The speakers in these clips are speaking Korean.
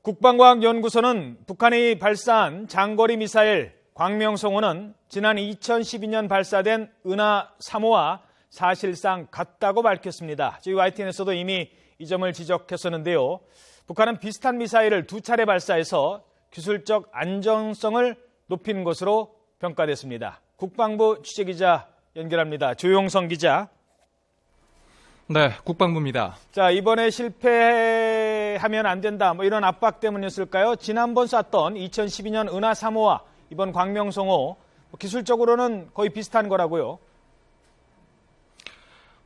국방과학연구소는 북한이 발사한 장거리 미사일 광명성호는 지난 2012년 발사된 은하 3호와 사실상 같다고 밝혔습니다. 저희 YTN에서도 이미 이 점을 지적했었는데요. 북한은 비슷한 미사일을 두 차례 발사해서 기술적 안정성을 높인 것으로 평가됐습니다. 국방부 취재기자 연결합니다. 조용성 기자. 네, 국방부입니다. 자, 이번에 실패하면 안 된다. 이런 압박 때문이었을까요? 지난번 쐈던 2012년 은하 3호와 이번 광명성호 기술적으로는 거의 비슷한 거라고요.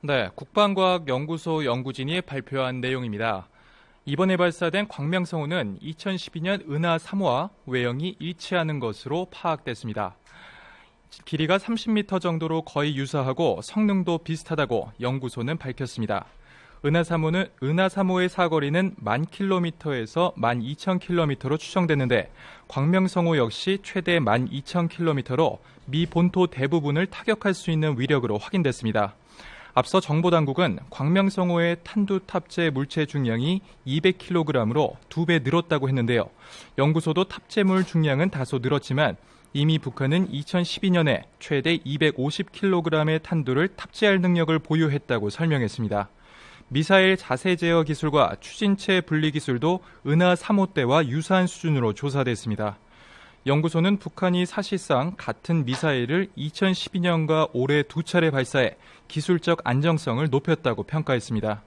네, 국방과학연구소 연구진이 발표한 내용입니다. 이번에 발사된 광명성호는 2012년 은하 3호와 외형이 일치하는 것으로 파악됐습니다. 길이가 30m 정도로 거의 유사하고 성능도 비슷하다고 연구소는 밝혔습니다. 은하 3호의 사거리는 10,000km에서 12,000km로 추정됐는데 광명성호 역시 최대 12,000km로 미 본토 대부분을 타격할 수 있는 위력으로 확인됐습니다. 앞서 정보당국은 광명성호의 탄두 탑재 물체 중량이 200kg으로 2배 늘었다고 했는데요. 연구소도 탑재물 중량은 다소 늘었지만 이미 북한은 2012년에 최대 250kg의 탄두를 탑재할 능력을 보유했다고 설명했습니다. 미사일 자세 제어 기술과 추진체 분리 기술도 은하 3호 때와 유사한 수준으로 조사됐습니다. 연구소는 북한이 사실상 같은 미사일을 2012년과 올해 두 차례 발사해 기술적 안정성을 높였다고 평가했습니다.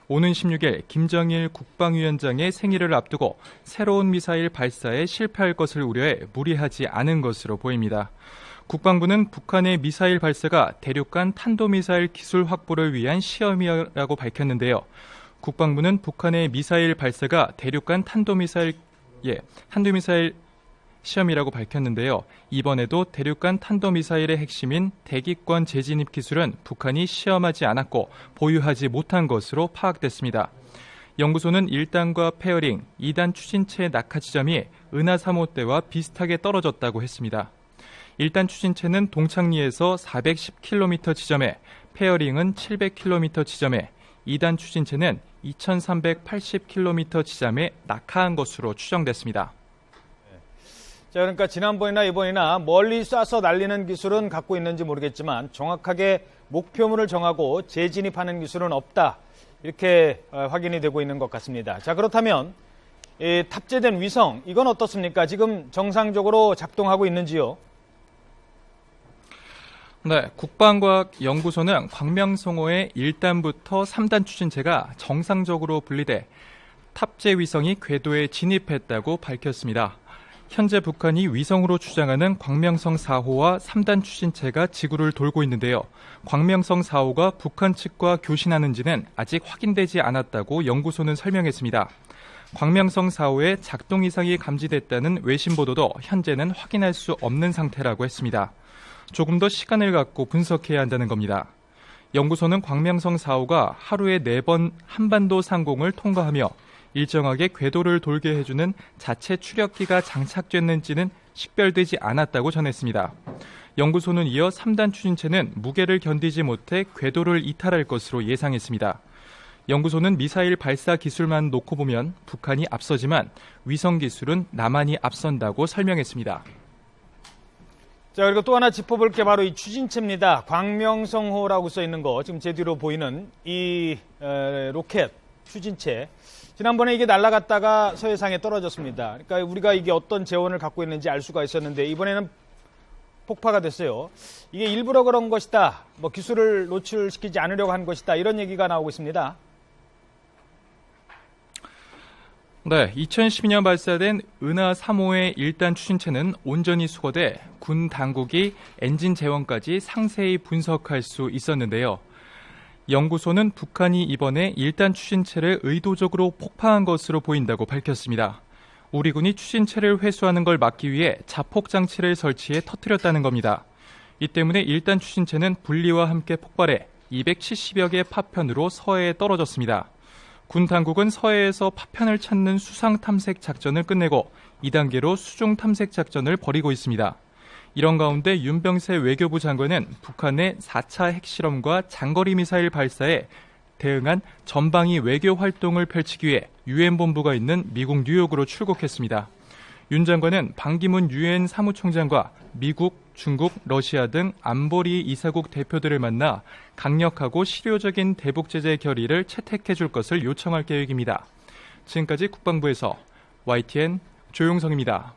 오는 16일 김정일 국방위원장의 생일을 앞두고 새로운 미사일 발사에 실패할 것을 우려해 무리하지 않은 것으로 보입니다. 국방부는 북한의 미사일 발사가 대륙간 탄도미사일 기술 확보를 위한 시험이라고 밝혔는데요. 국방부는 북한의 미사일 발사가 대륙간 탄도미사일 시험이라고 밝혔는데요. 이번에도 대륙간 탄도미사일의 핵심인 대기권 재진입 기술은 북한이 시험하지 않았고 보유하지 못한 것으로 파악됐습니다. 연구소는 1단과 페어링, 2단 추진체 낙하 지점이 은하 3호 때와 비슷하게 떨어졌다고 했습니다. 1단 추진체는 동창리에서 410km 지점에, 페어링은 700km 지점에, 2단 추진체는 2380km 지점에 낙하한 것으로 추정됐습니다. 자, 그러니까 지난번이나 이번이나 멀리 쏴서 날리는 기술은 갖고 있는지 모르겠지만 정확하게 목표물을 정하고 재진입하는 기술은 없다. 이렇게 확인이 되고 있는 것 같습니다. 자, 그렇다면 탑재된 위성, 이건 어떻습니까? 지금 정상적으로 작동하고 있는지요? 네, 국방과학연구소는 광명성호의 1단부터 3단 추진체가 정상적으로 분리돼 탑재 위성이 궤도에 진입했다고 밝혔습니다. 현재 북한이 위성으로 추정하는 광명성 4호와 3단 추진체가 지구를 돌고 있는데요. 광명성 4호가 북한 측과 교신하는지는 아직 확인되지 않았다고 연구소는 설명했습니다. 광명성 4호의 작동 이상이 감지됐다는 외신 보도도 현재는 확인할 수 없는 상태라고 했습니다. 조금 더 시간을 갖고 분석해야 한다는 겁니다. 연구소는 광명성 4호가 하루에 4번 한반도 상공을 통과하며 일정하게 궤도를 돌게 해주는 자체 추력기가 장착됐는지는 식별되지 않았다고 전했습니다. 연구소는 이어 3단 추진체는 무게를 견디지 못해 궤도를 이탈할 것으로 예상했습니다. 연구소는 미사일 발사 기술만 놓고 보면 북한이 앞서지만 위성 기술은 남한이 앞선다고 설명했습니다. 자, 그리고 또 하나 짚어볼 게 바로 이 추진체입니다. 광명성호라고 써 있는 거, 지금 제 뒤로 보이는 이 로켓 추진체. 지난번에 이게 날아갔다가 서해상에 떨어졌습니다. 그러니까 우리가 이게 어떤 재원을 갖고 있는지 알 수가 있었는데 이번에는 폭파가 됐어요. 이게 일부러 그런 것이다. 기술을 노출시키지 않으려고 한 것이다. 이런 얘기가 나오고 있습니다. 네, 2012년 발사된 은하 3호의 1단 추진체는 온전히 수거돼 군 당국이 엔진 재원까지 상세히 분석할 수 있었는데요. 연구소는 북한이 이번에 1단 추진체를 의도적으로 폭파한 것으로 보인다고 밝혔습니다. 우리 군이 추진체를 회수하는 걸 막기 위해 자폭 장치를 설치해 터뜨렸다는 겁니다. 이 때문에 1단 추진체는 분리와 함께 폭발해 270여 개 파편으로 서해에 떨어졌습니다. 군 당국은 서해에서 파편을 찾는 수상 탐색 작전을 끝내고 2단계로 수중 탐색 작전을 벌이고 있습니다. 이런 가운데 윤병세 외교부 장관은 북한의 4차 핵실험과 장거리 미사일 발사에 대응한 전방위 외교 활동을 펼치기 위해 유엔 본부가 있는 미국 뉴욕으로 출국했습니다. 윤 장관은 반기문 유엔 사무총장과 미국, 중국, 러시아 등 안보리 이사국 대표들을 만나 강력하고 실효적인 대북 제재 결의를 채택해 줄 것을 요청할 계획입니다. 지금까지 국방부에서 YTN 조용성입니다.